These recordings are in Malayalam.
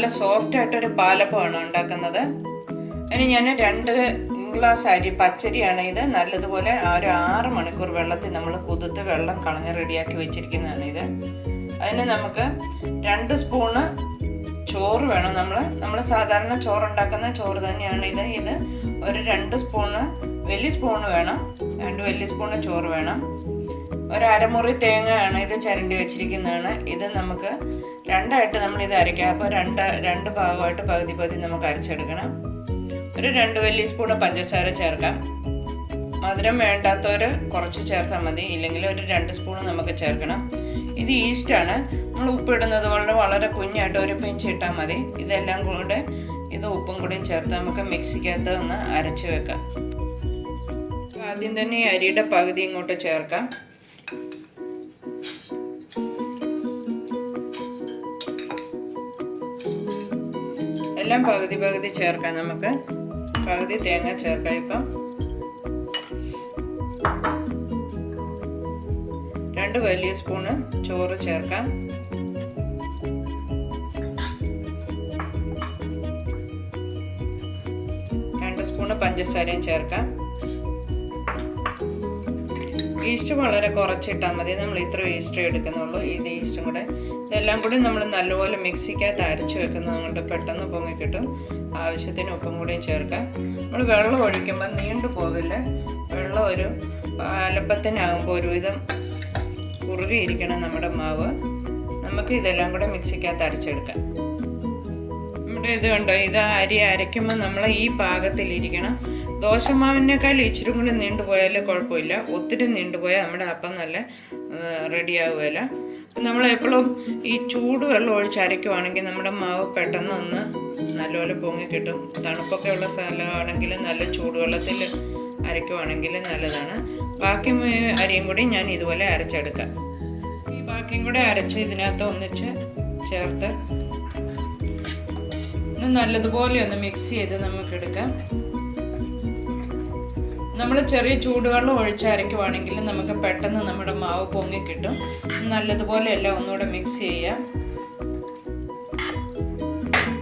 നല്ല സോഫ്റ്റ് ആയിട്ടൊരു പാലപ്പമാണ് ഉണ്ടാക്കുന്നത്. അതിന് ഞാൻ 2 ഗ്ലാസ് അരി പച്ചരിയാണ്. ഇത് നല്ലതുപോലെ ഒരു 6 മണിക്കൂർ വെള്ളത്തിൽ നമ്മൾ കുതിർത്ത് വെള്ളം കളഞ്ഞ് റെഡിയാക്കി വെച്ചിരിക്കുന്നതാണ് ഇത്. അതിന് നമുക്ക് 2 സ്പൂണ് ചോറ് വേണം. നമ്മൾ സാധാരണ ചോറുണ്ടാക്കുന്ന ചോറ് തന്നെയാണ് ഇത് ഒരു 2 സ്പൂണ് വലിയ സ്പൂണ് വേണം. 2 വലിയ സ്പൂണ് ചോറ് വേണം. ഒരു അരമുറി തേങ്ങയാണ് ഇത് ചിരണ്ടി വെച്ചിരിക്കുന്നതാണ്. ഇത് നമുക്ക് 2ആയിട്ട് നമ്മളിത് അരയ്ക്കാം. അപ്പോൾ 2 ഭാഗമായിട്ട് പകുതി നമുക്ക് അരച്ചെടുക്കണം. ഒരു 2 വലിയ സ്പൂണ് പഞ്ചസാര ചേർക്കാം. മധുരം വേണ്ടാത്തവർ കുറച്ച് ചേർത്താൽ മതി, ഇല്ലെങ്കിൽ ഒരു 2 സ്പൂണ് നമുക്ക് ചേർക്കണം. ഇത് ഈസ്റ്റാണ്. നമ്മൾ ഉപ്പിടുന്നത് കൊണ്ട് വളരെ കുഞ്ഞായിട്ട് ഒരു പിഞ്ച് ഇട്ടാൽ മതി. ഇതെല്ലാം കൂടെ ഇത് ഉപ്പും കൂടിയും ചേർത്ത് നമുക്ക് മിക്സിക്കകത്ത് ഒന്ന് അരച്ച് വെക്കാം. ആദ്യം തന്നെ ഈ അരിയുടെ പകുതി ഇങ്ങോട്ട് ചേർക്കാം. എല്ലാം പകുതി ചേർക്കാം. നമുക്ക് പകുതി തേങ്ങ ചേർക്കാം. ഇപ്പം 2 വലിയ സ്പൂണ് ചോറ് ചേർക്കാം. 2 സ്പൂണ് പഞ്ചസാരയും ചേർക്കാം. ഈസ്റ്റ് വളരെ കുറച്ചിട്ടാൽ മതി. നമ്മൾ ഇത്ര ഈസ്റ്റ് എടുക്കുന്നുള്ളൂ. ഇത് ഈസ്റ്റും കൂടെ ഇതെല്ലാം കൂടി നമ്മൾ നല്ലപോലെ മിക്സിക്കകത്ത് അരച്ച് വെക്കുന്നത് കൊണ്ട് പെട്ടെന്ന് പൊങ്ങി കിട്ടും. ആവശ്യത്തിന് ഉപ്പും കൂടിയും ചേർക്കാം. നമ്മൾ വെള്ളം ഒഴിക്കുമ്പോൾ നീണ്ടു പോകില്ല. വെള്ളം ഒരു പാലപ്പത്തിനാകുമ്പോൾ ഒരുവിധം കുറുകിയിരിക്കണം നമ്മുടെ മാവ്. നമുക്ക് ഇതെല്ലാം കൂടെ മിക്സിക്കകത്ത് അരച്ചെടുക്കാം. നമ്മുടെ ഇത് കണ്ടോ, ഇത് അരി അരയ്ക്കുമ്പോൾ നമ്മൾ ഈ പാകത്തിലിരിക്കണം. ദോശമാവിനേക്കാൾ ഇച്ചിരി കൂടി നീണ്ടുപോയാൽ കുഴപ്പമില്ല. ഒത്തിരി നീണ്ടുപോയാൽ നമ്മുടെ അപ്പം നല്ല റെഡിയാവുകയില്ല. നമ്മൾ എപ്പോഴും ഈ ചൂട് വെള്ളം ഒഴിച്ച് അരയ്ക്കുവാണെങ്കിൽ നമ്മുടെ മാവ് പെട്ടെന്ന് ഒന്ന് നല്ലപോലെ പൊങ്ങി കിട്ടും. തണുപ്പൊക്കെ ഉള്ള സ്ഥലമാണെങ്കിൽ നല്ല ചൂടുവെള്ളത്തിൽ അരയ്ക്കുവാണെങ്കിൽ നല്ലതാണ്. ബാക്കി അരിയും കൂടി ഞാൻ ഇതുപോലെ അരച്ചെടുക്കാം. ഈ ബാക്കിയും കൂടെ അരച്ച് ഇതിനകത്ത് ഒന്നിച്ച് ചേർത്ത് നല്ലതുപോലെ ഒന്ന് മിക്സ് ചെയ്ത് നമുക്കെടുക്കാം. നമ്മൾ ചെറിയ ചൂടുവെള്ളം ഒഴിച്ച് അരയ്ക്കുവാണെങ്കിൽ നമുക്ക് പെട്ടെന്ന് നമ്മുടെ മാവ് പൊങ്ങി കിട്ടും. നല്ലതുപോലെ എല്ലാം ഒന്നുകൂടെ മിക്സ് ചെയ്യാം.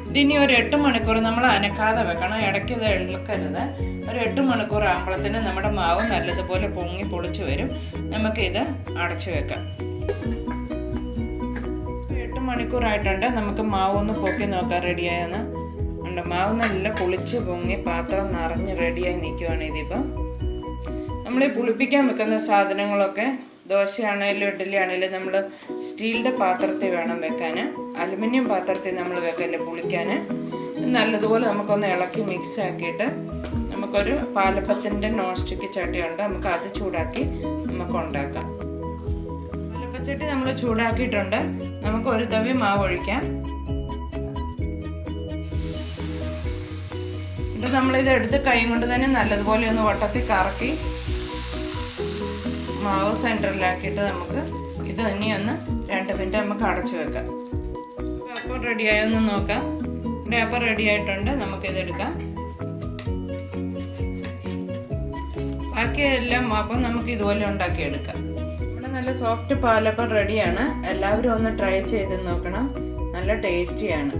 ഇതിനി ഒരു 8 മണിക്കൂർ നമ്മൾ അനക്കാതെ വെക്കണം. ഇടയ്ക്ക് ഇത് ഇളക്കരുത്. ഒരു 8 മണിക്കൂർ ആകുമ്പോഴത്തേന് നമ്മുടെ മാവ് നല്ലതുപോലെ പൊങ്ങി പൊളിച്ച് വരും. നമുക്കിത് അടച്ചു വെക്കാം. 8 മണിക്കൂറായിട്ടുണ്ട്. നമുക്ക് മാവ് ഒന്ന് പൊക്കി നോക്കാം റെഡിയായെന്ന്. ഉണ്ട്, മാവ് നല്ല പൊളിച്ച് പൊങ്ങി പാത്രം നിറഞ്ഞ് റെഡിയായി നിൽക്കുവാണ്. ഇതിപ്പം നമ്മൾ പുളിപ്പിക്കാൻ വെക്കുന്ന സാധനങ്ങളൊക്കെ ദോശയാണേലും ഇഡ്ഡലി ആണേലും നമ്മൾ സ്റ്റീലിൻ്റെ പാത്രത്തിൽ വേണം വെക്കാൻ. അലുമിനിയം പാത്രത്തിൽ നമ്മൾ വെക്കല്ലേ പുളിക്കാൻ. നല്ലതുപോലെ നമുക്കൊന്ന് ഇളക്കി മിക്സ് ആക്കിയിട്ട് നമുക്കൊരു പാലപ്പത്തിൻ്റെ നോൺ സ്റ്റിക്ക് ചട്ടിയുണ്ട്. നമുക്ക് അത് ചൂടാക്കി നമുക്ക് ഉണ്ടാക്കാം. പാലപ്പച്ചട്ടി നമ്മൾ ചൂടാക്കിയിട്ടുണ്ട്. നമുക്ക് ഒരു തവി മാവ് ഒഴിക്കാം. എന്നിട്ട് നമ്മളിത് എടുത്ത് കൈ കൊണ്ട് തന്നെ നല്ലതുപോലെ ഒന്ന് വട്ടത്തിൽ കറക്കി മാവ് സെൻറ്ററിലാക്കിയിട്ട് നമുക്ക് ഇത് ഇനി ഒന്ന് 2 മിനിറ്റ് നമുക്ക് അടച്ചു വെക്കാം. അപ്പം റെഡിയായൊന്ന് നോക്കാം. ഇവിടെ അപ്പം റെഡി ആയിട്ടുണ്ട്. നമുക്കിതെടുക്കാം. ബാക്കിയെല്ലാം അപ്പം നമുക്ക് ഇതുപോലെ ഉണ്ടാക്കിയെടുക്കാം. ഇവിടെ നല്ല സോഫ്റ്റ് പാലപ്പം റെഡിയാണ്. എല്ലാവരും ഒന്ന് ട്രൈ ചെയ്ത് നോക്കണം. നല്ല ടേസ്റ്റിയാണ്.